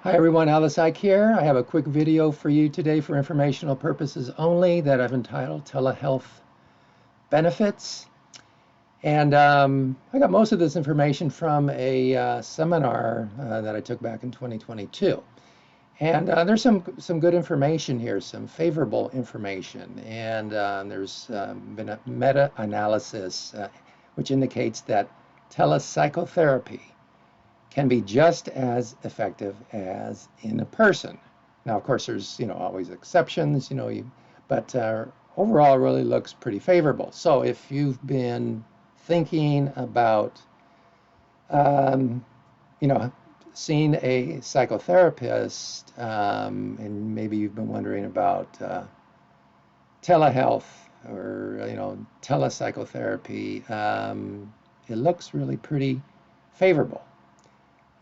Hi everyone, Psych here. I have a quick video for you today for informational purposes only that I've entitled Telehealth Benefits. And I got most of this information from a seminar that I took back in 2022. And there's some good information here, some favorable information. And there's been a meta-analysis which indicates that telepsychotherapy can be just as effective as in a person. Now, of course, there's always exceptions, but overall, it really looks pretty favorable. So, if you've been thinking about, um, you know, seeing a psychotherapist, and maybe you've been wondering about telehealth or telepsychotherapy, it looks really pretty favorable.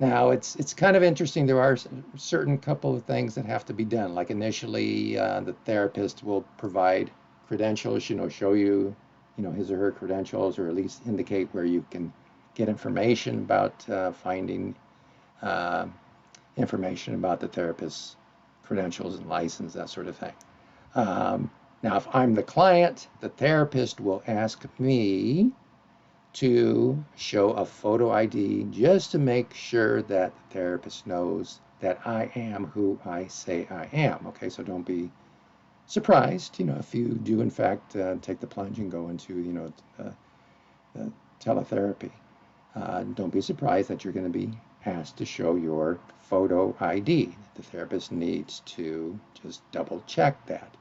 Now, it's kind of interesting. There are certain couple of things that have to be done. Like initially, the therapist will provide credentials, show you, his or her credentials, or at least indicate where you can get information about finding uh, information about the therapist's credentials and license, that sort of thing. Now, if I'm the client, the therapist will ask me to show a photo ID just to make sure that the therapist knows that I am who I say I am. Okay, so don't be surprised, if you do in fact take the plunge and go into, teletherapy. Don't be surprised that you're going to be asked to show your photo ID. The therapist needs to just double check that.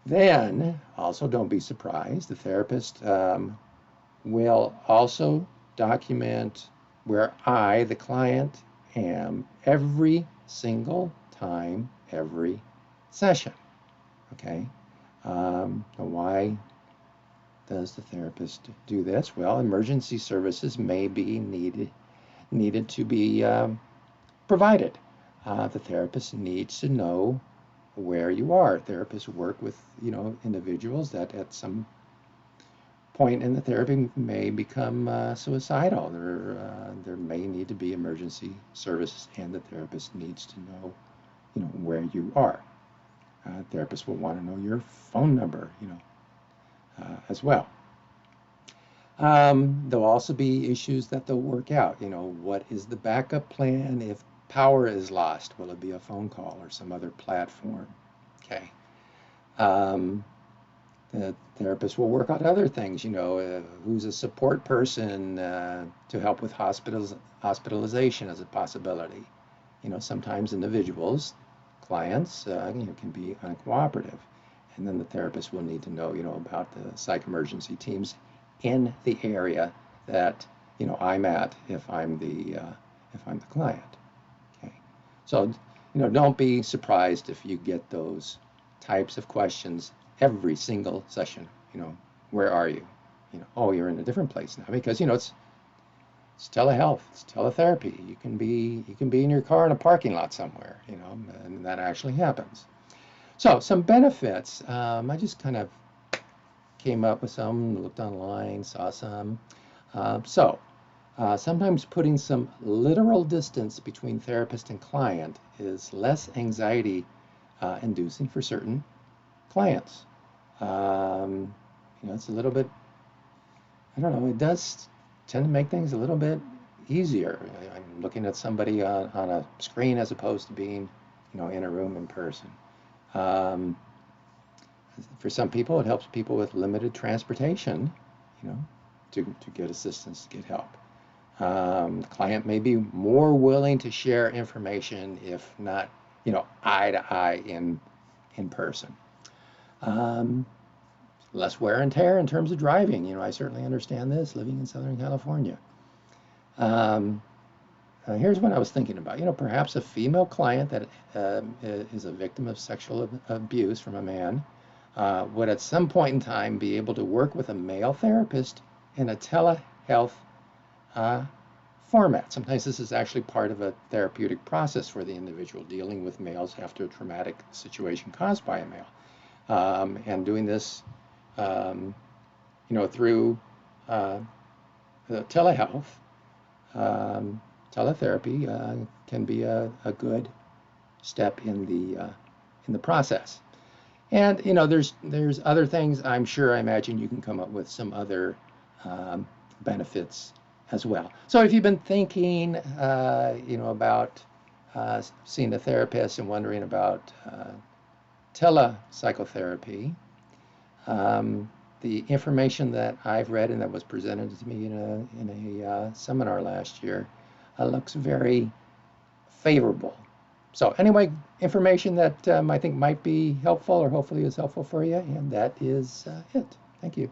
Then, also don't be surprised, the therapist will also document where I, the client, am every single time, every session. Okay. Why does the therapist do this? Well, emergency services may be needed to be provided. The therapist needs to know where you are. Therapists work with individuals that at some point in the therapy may become suicidal. There may need to be emergency services, and the therapist needs to know, where you are. Therapists will want to know your phone number, as well. There'll also be issues that they'll work out. What is the backup plan if power is lost? Will it be a phone call or some other platform? Okay. The therapist will work on other things, who's a support person to help with hospitalization as a possibility. Sometimes individuals, clients, can be uncooperative. And then the therapist will need to know, about the psych emergency teams in the area that, I'm at if I'm the client. Okay. So, don't be surprised if you get those types of questions every single session. Where are you? Oh, you're in a different place now because it's telehealth, it's teletherapy. You can be in your car in a parking lot somewhere, and that actually happens. So some benefits. I just kind of came up with some, looked online, saw some. Sometimes putting some literal distance between therapist and client is less anxiety inducing for certain clients. It's a little bit, I don't know, it does tend to make things a little bit easier. I'm looking at somebody on a screen as opposed to being, in a room in person. For some people, it helps people with limited transportation, to get assistance, to get help. The client may be more willing to share information if not, eye to eye in person. Less wear and tear in terms of driving. I certainly understand this living in Southern California. Here's what I was thinking about. Perhaps a female client that is a victim of sexual abuse from a man would at some point in time be able to work with a male therapist in a telehealth format. Sometimes this is actually part of a therapeutic process for the individual dealing with males after a traumatic situation caused by a male. And doing this, through telehealth teletherapy can be a good step in the process. And there's other things. I imagine you can come up with some other benefits as well. So if you've been thinking, about seeing a therapist and wondering about telepsychotherapy, the information that I've read and that was presented to me in a seminar last year looks very favorable. So anyway, information that I think might be helpful or hopefully is helpful for you, and that is it. Thank you.